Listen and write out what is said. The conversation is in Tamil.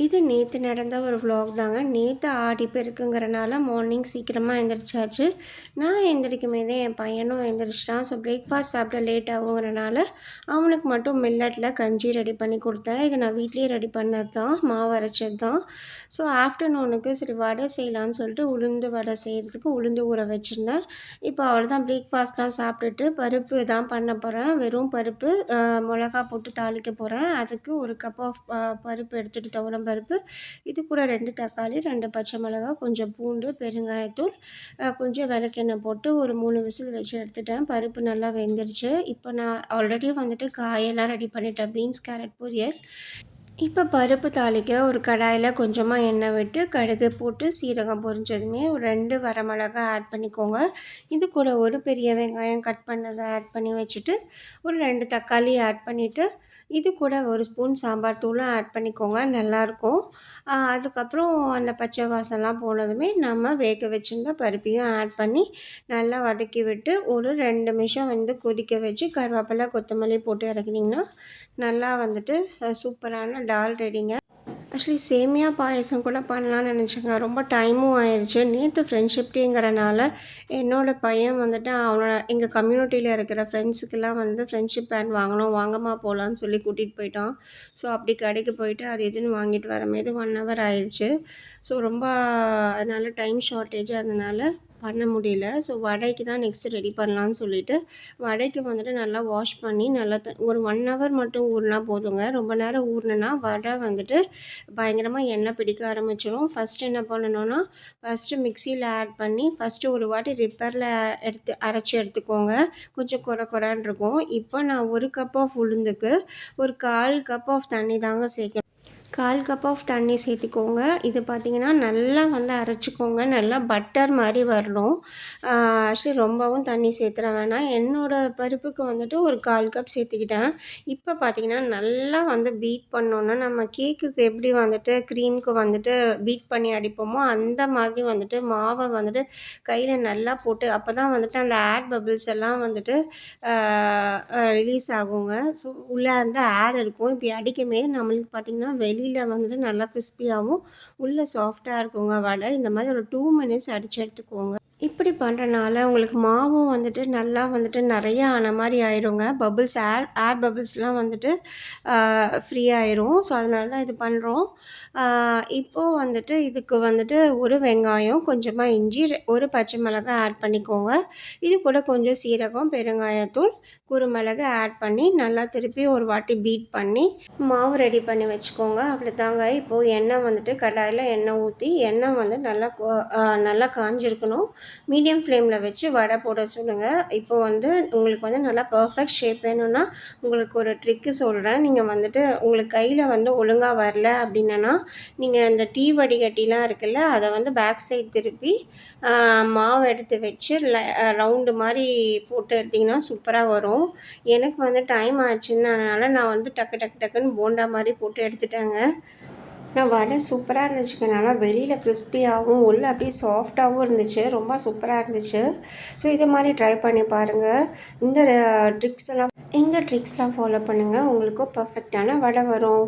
இது நேற்று நடந்த ஒரு vlog தாங்க. நேற்று ஆடி பெருக்குங்கிறனால மார்னிங் சீக்கிரமாக எந்திரிச்சாச்சு. நான் எந்திரிக்கும்போதே என் பையனும் எந்திரிச்சிட்டான். ஸோ பிரேக்ஃபாஸ்ட் சாப்பிட லேட் ஆகுங்கிறனால அவனுக்கு மட்டும் மில்லட்டில் கஞ்சி ரெடி பண்ணி கொடுத்தேன். இது நான் வீட்லேயே ரெடி பண்ணது தான், மாவு அரைச்சது தான். ஸோ ஆஃப்டர்நூனுக்கு சரி வடை செய்யலான்னு சொல்லிட்டு உளுந்து வடை செய்கிறதுக்கு உளுந்து ஊற வச்சுருந்தேன். இப்போ அவ்வளோதான், பிரேக்ஃபாஸ்ட்லாம் சாப்பிட்டுட்டு பருப்பு தான் பண்ண போகிறேன். வெறும் பருப்பு மிளகா போட்டு தாளிக்க போகிறேன். அதுக்கு ஒரு கப் ஆஃப் பருப்பு எடுத்துகிட்டு துவரம் பருப்பு, இது கூட 2 தக்காளி, 2 பச்சை மிளகாய், கொஞ்சம் பூண்டு, பெருங்காயத்தூள், கொஞ்சம் விளக்கெண்ணெய் போட்டு ஒரு 3 விசில் வச்சு எடுத்துட்டேன். பருப்பு நல்லா வெந்துருச்சு. இப்போ நான் ஆல்ரெடி வந்துட்டு காயெல்லாம் ரெடி பண்ணிட்டேன், பீன்ஸ் கேரட் பொரியல். இப்போ பருப்பு தாளிக்க ஒரு கடாயில் கொஞ்சமாக எண்ணெய் விட்டு கடுகு போட்டு சீரகம் பொரிஞ்சதுமே ஒரு 2 வரமிளகாய் ஆட் பண்ணிக்கோங்க. இது கூட ஒரு பெரிய வெங்காயம் கட் பண்ணதை ஆட் பண்ணி வச்சுட்டு ஒரு 2 தக்காளி ஆட் பண்ணிவிட்டு இது கூட ஒரு ஸ்பூன் சாம்பார் தூளும் ஆட் பண்ணிக்கோங்க, நல்லாயிருக்கும். அதுக்கப்புறம் அந்த பச்சை வாசம்லாம் போனதுமே நம்ம வேக வச்சுருந்த பருப்பையும் ஆட் பண்ணி நல்லா வதக்கி விட்டு ஒரு 2 நிமிஷம் வந்து கொதிக்க வச்சு கருவேப்பிலை கொத்தமல்லி போட்டு இறக்குனிங்கன்னா நல்லா வந்துட்டு சூப்பரான டால் ரெடிங்க. ஆக்சுவலி சேமியா பாயசம் கூட பண்ணலான்னு நினச்சேங்க. ரொம்ப டைமும் ஆயிடுச்சு. நேற்று ஃப்ரெண்ட்ஷிப் டேங்கிறனால என்னோடய பையன் வந்துட்டு அவனோட எங்கள் கம்யூனிட்டியில் இருக்கிற ஃப்ரெண்ட்ஸுக்கெல்லாம் வந்து ஃப்ரெண்ட்ஷிப் பேண்ட் வாங்கணும், வாங்கம்மா போகலான்னு சொல்லி கூட்டிகிட்டு போயிட்டான். ஸோ அப்படி கடைக்கு போயிட்டு அது இதுன்னு வாங்கிட்டு வரமேது 1 ஹவர் ஆயிடுச்சு. ஸோ ரொம்ப அதனால் டைம் ஷார்ட்டேஜாக இருந்தனால பண்ண முடியல. ஸோ வடைக்கு தான் நெக்ஸ்ட்டு ரெடி பண்ணலான்னு சொல்லிவிட்டு வடைக்கு வந்துட்டு நல்லா வாஷ் பண்ணி நல்லா ஒரு 1 ஹவர் மட்டும் ஊறினா போதுங்க. ரொம்ப நேரம் ஊறினா வடை வந்துட்டு பயங்கரமாக எண்ணெய் பிடிக்க ஆரம்பிச்சிடும். ஃபஸ்ட்டு என்ன பண்ணணுன்னா, ஃபஸ்ட்டு மிக்சியில் ஆட் பண்ணி ஃபஸ்ட்டு ஒரு வாட்டி ரிப்பரில் அரைச்சி எடுத்துக்கோங்க. கொஞ்சம் கொரன்னு இருக்கும். இப்போ நான் 1 கப் ஆஃப் உளுந்துக்கு ஒரு 1/4 கப் ஆஃப் தண்ணி தாங்க சேர்க்கணும். 1/4 கப் ஆஃப் தண்ணி சேர்த்துக்கோங்க. இது பார்த்திங்கன்னா நல்லா வந்து அரைச்சிக்கோங்க, நல்லா பட்டர் மாதிரி வரணும். ஆக்சுவலி ரொம்பவும் தண்ணி சேர்த்துட வேணாம். என்னோடய பருப்புக்கு வந்துட்டு ஒரு 1/4 கப் சேர்த்துக்கிட்டேன். இப்போ பார்த்திங்கன்னா நல்லா வந்து பீட் பண்ணோன்னா நம்ம கேக்குக்கு எப்படி வந்துட்டு க்ரீமுக்கு வந்துட்டு பீட் பண்ணி அடிப்போமோ அந்த மாதிரி வந்துட்டு மாவை வந்துட்டு கையில் நல்லா போட்டு அப்போ தான் வந்துட்டு அந்த ஏர் பபிள்ஸ் எல்லாம் வந்துட்டு ரிலீஸ் ஆகுங்க. ஸோ உள்ளே வந்து ஏர் இருக்கும். இப்படி அடிக்குமே நம்மளுக்கு பார்த்திங்கன்னா வெளியில் வந்துட்டு நல்லா கிறிஸ்பியாகவும் உள்ளே சாஃப்டாக இருக்குங்க வடை. இந்த மாதிரி ஒரு 2 மினிட்ஸ் அடித்து எடுத்துக்கோங்க. இப்படி பண்ணுறனால உங்களுக்கு மாவும் வந்துட்டு நல்லா வந்துட்டு நிறையா ஆன மாதிரி ஆயிருங்க. பபிள்ஸ் ஏர் பபிள்ஸ்லாம் வந்துட்டு ஃப்ரீ ஆயிரும். ஸோ அதனால தான் இது பண்ணுறோம். இப்போது வந்துட்டு இதுக்கு வந்துட்டு ஒரு வெங்காயம், கொஞ்சமாக இஞ்சி, ஒரு பச்சை மிளகாய் ஆட் பண்ணிக்கோங்க. இது கூட கொஞ்சம் சீரகம், பெருங்காயத்தூள், குருமிளகு ஆட் பண்ணி நல்லா திருப்பி ஒரு வாட்டி பீட் பண்ணி மாவு ரெடி பண்ணி வச்சுக்கோங்க. அவ்வளோதாங்க. இப்போது எண்ணெய் வந்துட்டு கடாயில் எண்ணெய் ஊற்றி எண்ணெய் வந்து நல்லா காஞ்சிருக்கணும். மீடியம் ஃப்ளேமில் வச்சு வடை போட சொல்லுங்கள். இப்போது வந்து உங்களுக்கு வந்து நல்லா பர்ஃபெக்ட் ஷேப் வேணும்னா உங்களுக்கு ஒரு ட்ரிக்கு சொல்கிறேன். நீங்கள் வந்துட்டு உங்களுக்கு கையில் வந்து ஒழுங்காக வரல அப்படின்னா நீங்கள் அந்த டீ வடிகட்டிலாம் இருக்குல்ல, அதை வந்து பேக் சைடு திருப்பி மாவு எடுத்து வச்சு ரவுண்டு மாதிரி போட்டு எடுத்திங்கன்னா சூப்பராக வரும். எனக்கு வந்து டைம் ஆச்சுன்னனால நான் வந்து டக்குன்னு போண்டா மாதிரி போட்டு எடுத்துட்டேங்க. நான் வடை சூப்பராக இருந்துச்சுங்க. நல்லா வெளியில் கிறிஸ்பியாகவும் உள்ளே அப்படியே சாஃப்டாகவும் இருந்துச்சு. ரொம்ப சூப்பராக இருந்துச்சு. ஸோ இதை மாதிரி ட்ரை பண்ணி பாருங்கள். இந்த ட்ரிக்ஸ்லாம் ஃபாலோ பண்ணுங்கள், உங்களுக்கும் பர்ஃபெக்டான வடை வரும்.